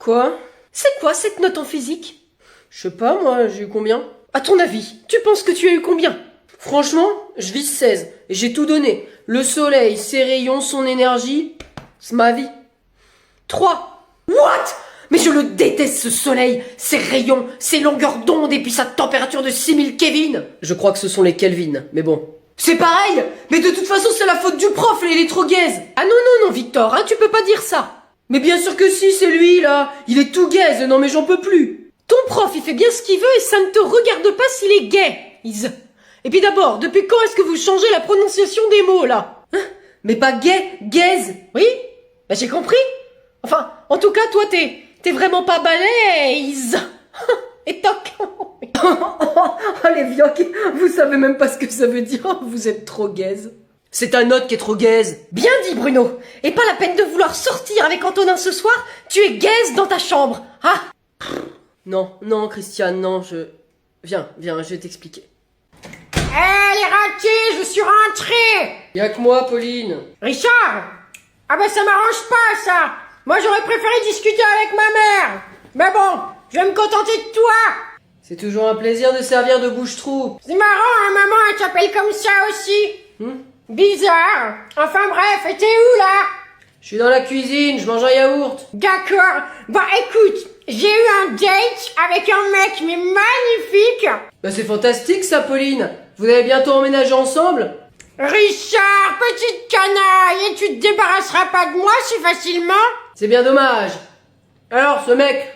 Quoi? C'est quoi cette note en physique? Je sais pas, moi, j'ai eu combien? À ton avis, tu penses que tu as eu combien? Franchement, je vise 16, et j'ai tout donné. Le soleil, ses rayons, son énergie, c'est ma vie. 3. What? Mais je le déteste ce soleil, ses rayons, ses longueurs d'onde et puis sa température de 6000 Kelvin. Je crois que ce sont les Kelvin, mais bon. C'est pareil. Mais de toute façon c'est la faute du prof, il est trop gaze. Ah non, Victor, hein, tu peux pas dire ça. Mais bien sûr que si, c'est lui là. Il est tout gaze, non mais j'en peux plus. Ton prof, il fait bien ce qu'il veut et ça ne te regarde pas s'il est gay. Et puis d'abord, depuis quand est-ce que vous changez la prononciation des mots là? Hein? Mais pas gay, gaze. Oui? Bah j'ai compris. Enfin, en tout cas, toi t'es vraiment pas balèze. Et toc. Oh les vioques, vous savez même pas ce que ça veut dire, vous êtes trop gaze. C'est ta note qui est trop gaze. Bien dit Bruno. Et pas la peine de vouloir sortir avec Antonin ce soir, tu es gaze dans ta chambre. Ah. Non, Christiane, non, Viens, je vais t'expliquer. Hé, les ratés, je suis rentrée. Y'a que moi, Pauline. Richard. Ah bah ça m'arrange pas, ça. Moi, j'aurais préféré discuter avec ma mère. Mais bon, je vais me contenter de toi. C'est toujours un plaisir de servir de bouche-trou. C'est marrant, hein, maman, elle t'appelle comme ça aussi. Bizarre. Enfin bref, et t'es où, là? Je suis dans la cuisine, je mange un yaourt. D'accord. Bah écoute, j'ai eu un date avec un mec, mais magnifique. Bah c'est fantastique ça, Pauline. Vous allez bientôt emménager ensemble? Richard, petite canaille, et tu te débarrasseras pas de moi si facilement? C'est bien dommage. Alors, ce mec?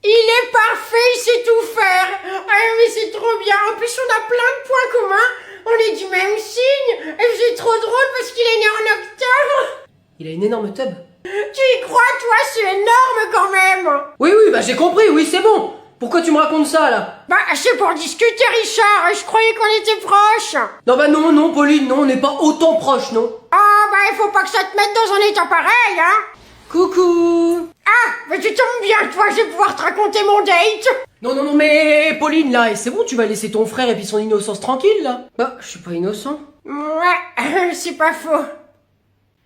Il est parfait, il sait tout faire. Ah mais c'est trop bien. En plus, on a plein de points communs. On est du même signe. Et c'est trop drôle parce qu'il est né en octobre. Il a une énorme tub. Tu y crois, toi? C'est énorme quand même. Oui, bah j'ai compris, oui, c'est bon. Pourquoi tu me racontes ça, là? Bah, c'est pour discuter, Richard. Je croyais qu'on était proches. Non, Pauline, non, on n'est pas autant proches, non. Ah, bah, il faut pas que ça te mette dans un état pareil, hein. Coucou. Ah, mais tu tombes bien, toi, je vais pouvoir te raconter mon date. Non, mais Pauline, là, et c'est bon, tu vas laisser ton frère et puis son innocence tranquille, là. Bah, je suis pas innocent. Ouais, c'est pas faux.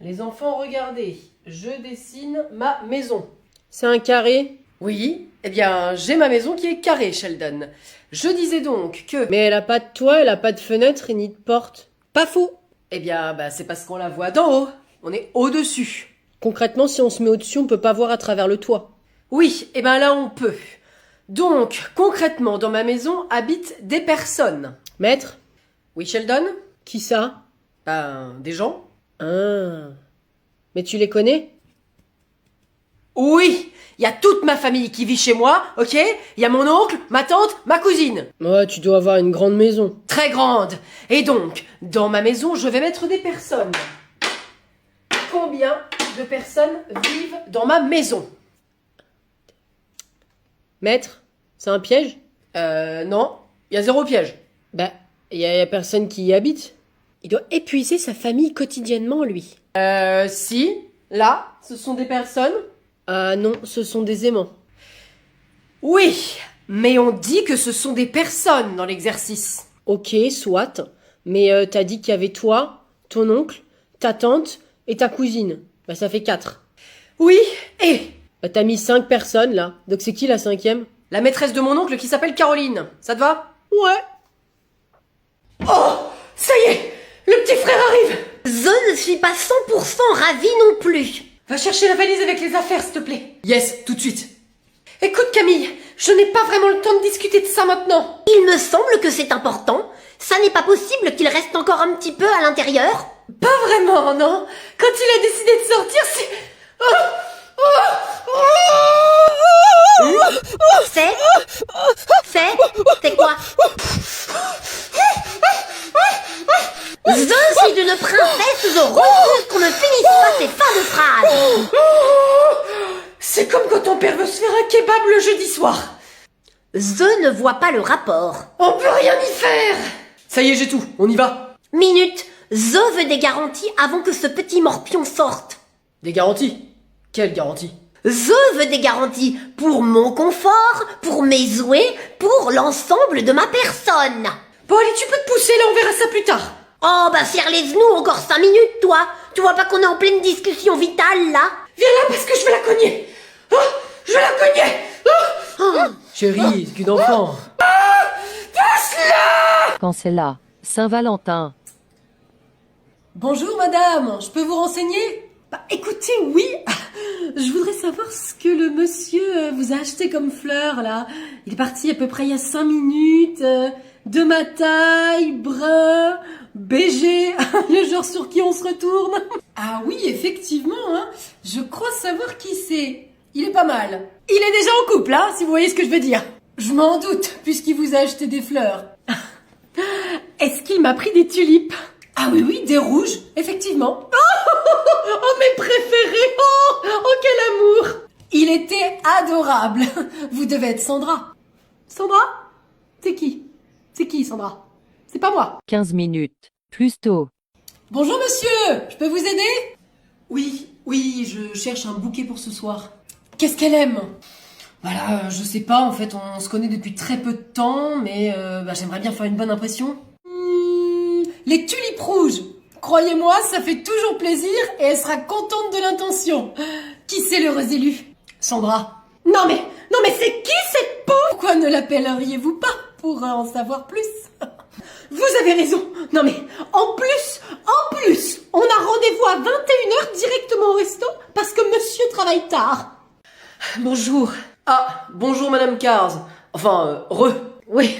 Les enfants, regardez, je dessine ma maison. C'est un carré? Oui, eh bien, j'ai ma maison qui est carrée, Sheldon. Je disais donc que... Mais elle a pas de toit, elle a pas de fenêtre et ni de porte. Pas faux. Eh bien, bah, c'est parce qu'on la voit d'en haut. On est au-dessus. Concrètement, si on se met au-dessus, on peut pas voir à travers le toit. Oui, eh ben là, on peut. Donc, concrètement, dans ma maison habitent des personnes. Maître? Oui, Sheldon? Qui ça? Ben, des gens. Ah. Mais tu les connais? Oui, il y a toute ma famille qui vit chez moi, ok? Il y a mon oncle, ma tante, ma cousine. Ouais, tu dois avoir une grande maison. Très grande. Et donc, dans ma maison, je vais mettre des personnes. Combien de personnes vivent dans ma maison? Maître, c'est un piège? Non, il y a 0 piège. Bah, il y a personne qui y habite. Il doit épuiser sa famille quotidiennement, lui. Si, là, ce sont des personnes. Ah non, ce sont des aimants. Oui, mais on dit que ce sont des personnes dans l'exercice. Ok, soit. Mais t'as dit qu'il y avait toi, ton oncle, ta tante et ta cousine. Bah ça fait 4. Oui, et... Bah t'as mis 5 personnes, là. Donc c'est qui la 5e? La maîtresse de mon oncle qui s'appelle Caroline. Ça te va? Ouais. Oh, ça y est, le petit frère arrive. Je ne suis pas 100% ravie non plus. Va chercher la valise avec les affaires, s'il te plaît. Yes, tout de suite. Écoute Camille, je n'ai pas vraiment le temps de discuter de ça maintenant. Il me semble que c'est important. Ça n'est pas possible qu'il reste encore un petit peu à l'intérieur. Pas vraiment, non. Quand il a décidé de sortir, c'est... C'est quoi? Je suis une princesse, je refuse qu'on ne finisse pas ces fins de phrase. C'est comme quand ton père veut se faire un kebab le jeudi soir. Je ne vois pas le rapport. On peut rien y faire. Ça y est, j'ai tout, on y va. Minute, je veux des garanties avant que ce petit morpion sorte. Des garanties? Quelles garanties? Je veux des garanties pour mon confort, pour mes jouets, pour l'ensemble de ma personne. Bon allez, tu peux te pousser, là on verra ça plus tard. Oh bah serre les genoux encore 5 minutes toi. Tu vois pas qu'on est en pleine discussion vitale là? Viens là parce que je vais la cogner. Oh, Je la connais. Chérie, c'est qu'une enfant. Quand c'est là, Saint-Valentin. Bonjour madame, je peux vous renseigner? Bah écoutez, oui. Je voudrais savoir ce que le monsieur vous a acheté comme fleurs là. Il est parti à peu près il y a 5 minutes. De ma taille, brun, BG, le genre sur qui on se retourne. Ah oui, effectivement, hein. Je crois savoir qui c'est. Il est pas mal. Il est déjà en couple, hein, si vous voyez ce que je veux dire. Je m'en doute, puisqu'il vous a acheté des fleurs. Est-ce qu'il m'a pris des tulipes? Ah oui, oui, des rouges, effectivement. Oh, mes préférés. Oh, quel amour. Il était adorable. Vous devez être Sandra. Sandra? C'est qui? C'est qui, Sandra? C'est pas moi. 15 minutes. Plus tôt. Bonjour, monsieur. Je peux vous aider? Oui, je cherche un bouquet pour ce soir. Qu'est-ce qu'elle aime? Voilà, je sais pas, en fait, on se connaît depuis très peu de temps, mais j'aimerais bien faire une bonne impression. Les tulipes rouges. Croyez-moi, ça fait toujours plaisir et elle sera contente de l'intention. Qui c'est l'heureuse élue? Sandra. Non mais c'est qui cette pauvre? Pourquoi ne l'appelleriez-vous pas pour en savoir plus? Vous avez raison. Non mais, en plus, on a rendez-vous à 21h directement au resto parce que monsieur travaille tard. Bonjour. Ah, bonjour madame Cars. Enfin, Oui,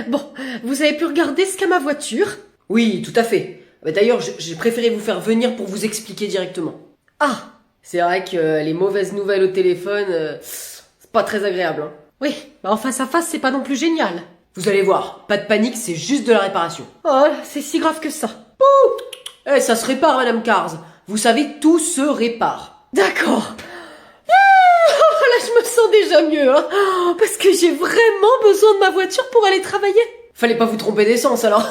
Bon, vous avez pu regarder ce qu'a ma voiture? Oui, tout à fait. D'ailleurs, j'ai préféré vous faire venir pour vous expliquer directement. Ah, c'est vrai que les mauvaises nouvelles au téléphone, c'est pas très agréable. Hein. Oui, en face à face, c'est pas non plus génial. Vous allez voir, pas de panique, c'est juste de la réparation. Oh, c'est si grave que ça. Ouh, ça se répare, madame Cars. Vous savez, tout se répare. D'accord. Là, je me sens déjà mieux, hein, parce que j'ai vraiment besoin de ma voiture pour aller travailler. Fallait pas vous tromper d'essence, alors.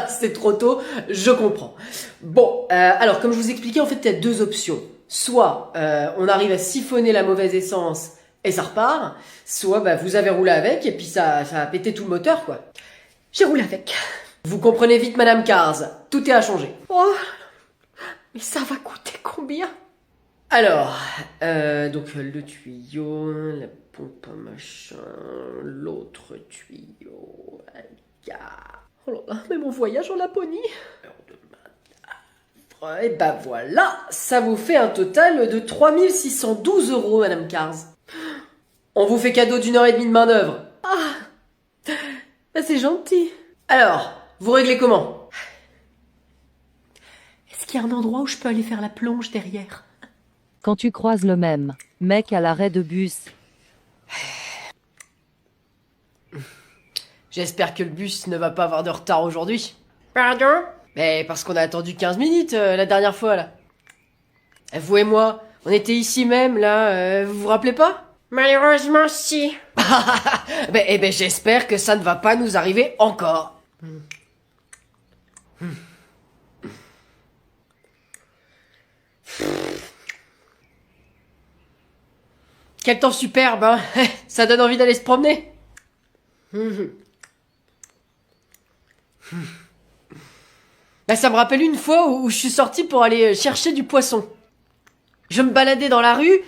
C'est trop tôt, je comprends. Bon, alors, comme je vous expliquais, en fait, il y a deux options. Soit, on arrive à siphonner la mauvaise essence et ça repart, soit, vous avez roulé avec et puis ça a pété tout le moteur, quoi. J'ai roulé avec. Vous comprenez vite, madame Cars, tout est à changer. Oh, mais ça va coûter combien? Alors, donc le tuyau, la pompe à machin, l'autre tuyau, oh là là, mais mon voyage en Laponie. Et voilà, ça vous fait un total de 3612 €, madame Cars. On vous fait cadeau d'une heure et demie de main d'œuvre. Ah, c'est gentil. Alors, vous réglez comment? Est-ce qu'il y a un endroit où je peux aller faire la plonge derrière? Quand tu croises le même mec à l'arrêt de bus. J'espère que le bus ne va pas avoir de retard aujourd'hui. Pardon? Mais parce qu'on a attendu 15 minutes la dernière fois, là. Vous et moi, on était ici même, là, vous vous rappelez pas? Malheureusement, si. J'espère que ça ne va pas nous arriver encore. Quel temps superbe, hein. Ça donne envie d'aller se promener. Ça me rappelle une fois où je suis sorti pour aller chercher du poisson. Je me baladais dans la rue,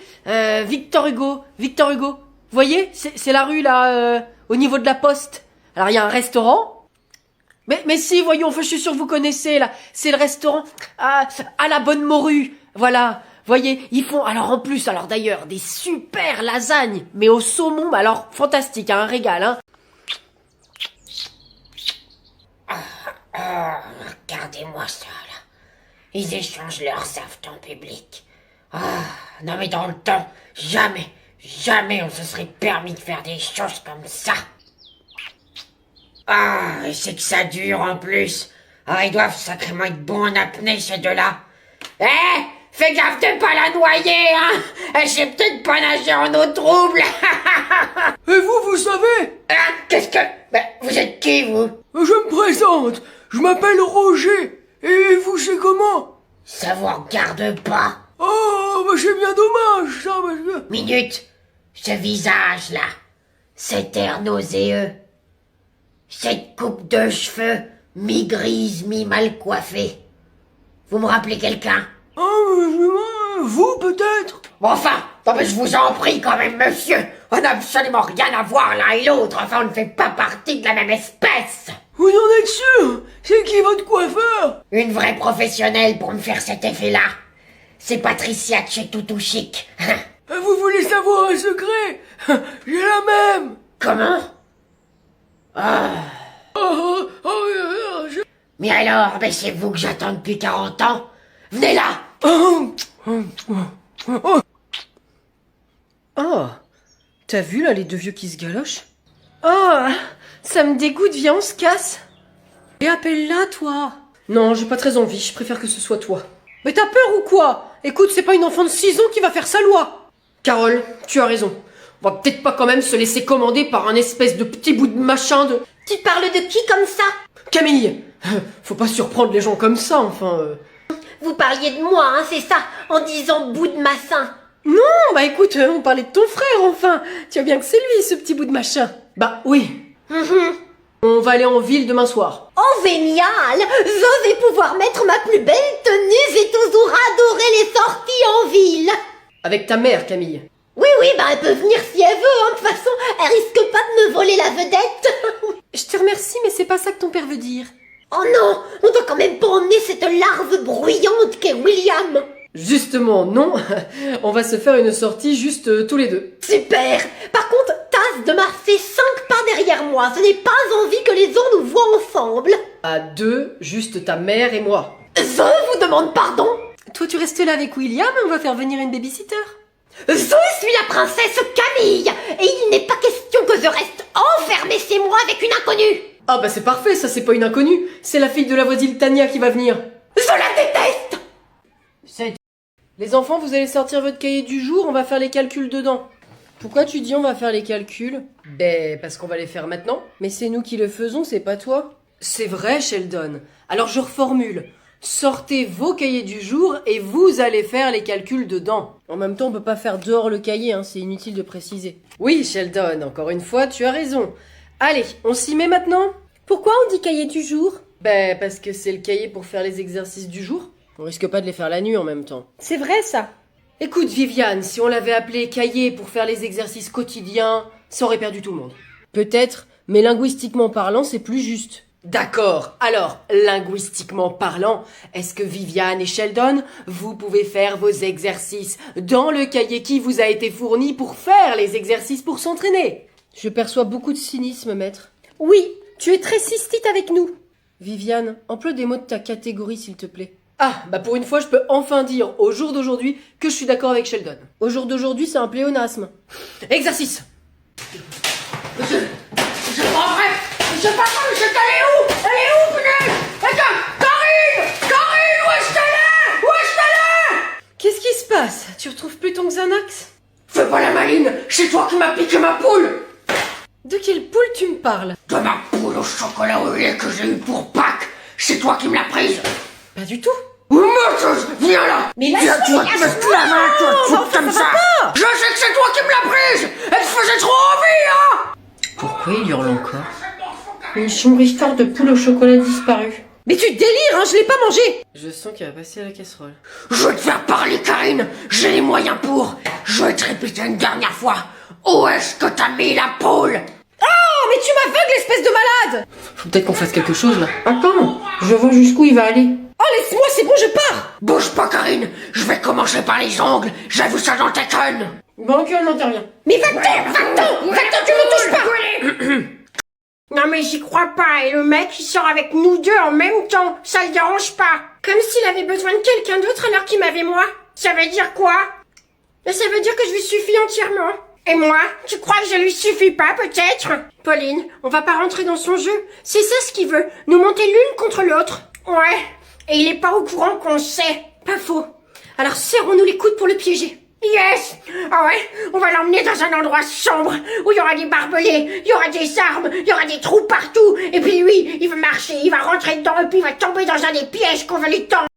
Victor Hugo. Vous voyez, c'est la rue là, au niveau de la poste. Alors il y a un restaurant. Mais si, voyons, je suis sûr que vous connaissez là. C'est le restaurant à la bonne morue. Voilà. Voyez, ils font, alors en plus, alors d'ailleurs, des super lasagnes, mais au saumon, alors fantastique, hein, un régal, hein. Regardez-moi ça, là. Ils échangent leurs aftes en public. Non mais dans le temps, jamais on se serait permis de faire des choses comme ça. Et c'est que ça dure en plus. Ils doivent sacrément être bons en apnée, ces deux-là. Fais gaffe de pas la noyer, hein. Elle sait peut-être pas nager en eau trouble. Et vous savez? Qu'est-ce que... vous êtes qui, vous? Je me présente, je m'appelle Roger. Et vous, c'est comment? Ça vous regarde pas. Oh, c'est bien dommage, ça, parce que... Minute. Ce visage-là. Cet air nauséeux. Cette coupe de cheveux, mi-grise, mi-mal coiffée. Vous me rappelez quelqu'un? Vous, peut-être? Bon, enfin, non mais je vous en prie quand même, monsieur. On n'a absolument rien à voir l'un et l'autre. Enfin, on ne fait pas partie de la même espèce. Vous en êtes sûr? C'est qui votre coiffeur? Une vraie professionnelle pour me faire cet effet-là. C'est Patricia de chez Toutou Chic. Vous voulez savoir un secret? J'ai la même. Comment? Mais alors, mais c'est vous que j'attends depuis 40 ans. Venez là. Oh, t'as vu là les deux vieux qui se galochent? Oh, ça me dégoûte, viens on se casse. Et appelle-la toi. Non, j'ai pas très envie, je préfère que ce soit toi. Mais t'as peur ou quoi? Écoute, c'est pas une enfant de 6 ans qui va faire sa loi. Carole, tu as raison. On va peut-être pas quand même se laisser commander par un espèce de petit bout de machin de... Tu parles de qui comme ça? Camille, faut pas surprendre les gens comme ça, enfin... Vous parliez de moi, hein, c'est ça, en disant bout de massin. Non, bah écoute, on parlait de ton frère, enfin. Tu vois bien que c'est lui, ce petit bout de machin. Bah oui. On va aller en ville demain soir. Oh, génial! Je vais pouvoir mettre ma plus belle tenue, j'ai toujours adoré les sorties en ville. Avec ta mère, Camille. Oui, bah elle peut venir si elle veut, hein, de toute façon, elle risque pas de me voler la vedette. Je te remercie, mais c'est pas ça que ton père veut dire. Oh non, on doit quand même pas emmener cette larve bruyante qu'est William. Justement, non. On va se faire une sortie juste tous les deux. Super. Par contre, tâche de marcher 5 pas derrière moi, je n'ai pas envie que les gens nous voient ensemble. À deux, juste ta mère et moi. Je vous demande pardon. Toi, tu restes là avec William, on va faire venir une babysitter. Je suis la princesse Camille, et il n'est pas question que je reste enfermée chez moi avec une inconnue. Ah bah c'est parfait, ça c'est pas une inconnue. C'est la fille de la voisine Tania qui va venir. Je la déteste. Les enfants, vous allez sortir votre cahier du jour, on va faire les calculs dedans. Pourquoi tu dis on va faire les calculs? Ben, parce qu'on va les faire maintenant. Mais c'est nous qui le faisons, c'est pas toi. C'est vrai, Sheldon. Alors je reformule. Sortez vos cahiers du jour et vous allez faire les calculs dedans. En même temps, on peut pas faire dehors le cahier, hein, c'est inutile de préciser. Oui, Sheldon, encore une fois, tu as raison. Allez, on s'y met maintenant? Pourquoi on dit cahier du jour? Ben, parce que c'est le cahier pour faire les exercices du jour. On risque pas de les faire la nuit en même temps. C'est vrai ça. Écoute, Viviane, si on l'avait appelé cahier pour faire les exercices quotidiens, ça aurait perdu tout le monde. Peut-être, mais linguistiquement parlant, c'est plus juste. D'accord, alors, linguistiquement parlant, est-ce que Viviane et Sheldon, vous pouvez faire vos exercices dans le cahier qui vous a été fourni pour faire les exercices pour s'entraîner? Je perçois beaucoup de cynisme, maître. Oui, tu es très cystite avec nous. Viviane, emploie des mots de ta catégorie, s'il te plaît. Ah, bah pour une fois, je peux enfin dire au jour d'aujourd'hui que je suis d'accord avec Sheldon. Au jour d'aujourd'hui, c'est un pléonasme. Exercice. Je prendrai. Je sais pas où, je t'allais où? Elle est où, punaise? Attends, Karine, où est-ce qu'elle est? Où est-ce qu'elle est? Qu'est-ce qui se passe? Tu retrouves plus ton Xanax? Fais pas la maline, c'est toi qui m'as piqué ma poule. De quelle poule tu me parles? De ma poule au chocolat au lait que j'ai eu pour Pâques. C'est toi qui me l'as prise. Pas du tout. Menteuse, viens là. Mais viens, tu vas te mettre la main, tu vas te foutre comme ça. Je sais que c'est toi qui me l'as prise. Elle te faisait trop envie, hein. Pourquoi il hurle encore? Une chambre histoire de poule au chocolat disparue. Mais tu délires, hein, je l'ai pas mangé. Je sens qu'elle va passer à la casserole. Je vais te faire parler, Karine. J'ai les moyens pour. Je vais te répéter une dernière fois. Où est-ce que t'as mis la poule? Oh, mais tu m'aveugles, espèce de malade! Faut peut-être qu'on fasse quelque chose, là. Attends, je vois jusqu'où il va aller. Oh, laisse-moi, c'est bon, je pars. Bouge pas, Karine. Je vais commencer par les ongles. J'ai vu ça dans Tekken. Bon, ok, on n'intervient. Mais va-t'en, tu me touches pas. Non mais j'y crois pas, et le mec il sort avec nous deux en même temps, ça le dérange pas. Comme s'il avait besoin de quelqu'un d'autre alors qu'il m'avait moi. Ça veut dire quoi? Ça veut dire que je lui suffis entièrement. Et moi, tu crois que je lui suffis pas peut-être? Pauline, on va pas rentrer dans son jeu. C'est ça ce qu'il veut, nous monter l'une contre l'autre. Ouais, et il est pas au courant qu'on sait. Pas faux. Alors serrons-nous les coudes pour le piéger. Yes! Ah ouais, on va l'emmener dans un endroit sombre, où il y aura des barbelés, il y aura des armes, il y aura des trous partout, et puis lui, il va marcher, il va rentrer dedans, et puis il va tomber dans un des pièges qu'on va lui tendre.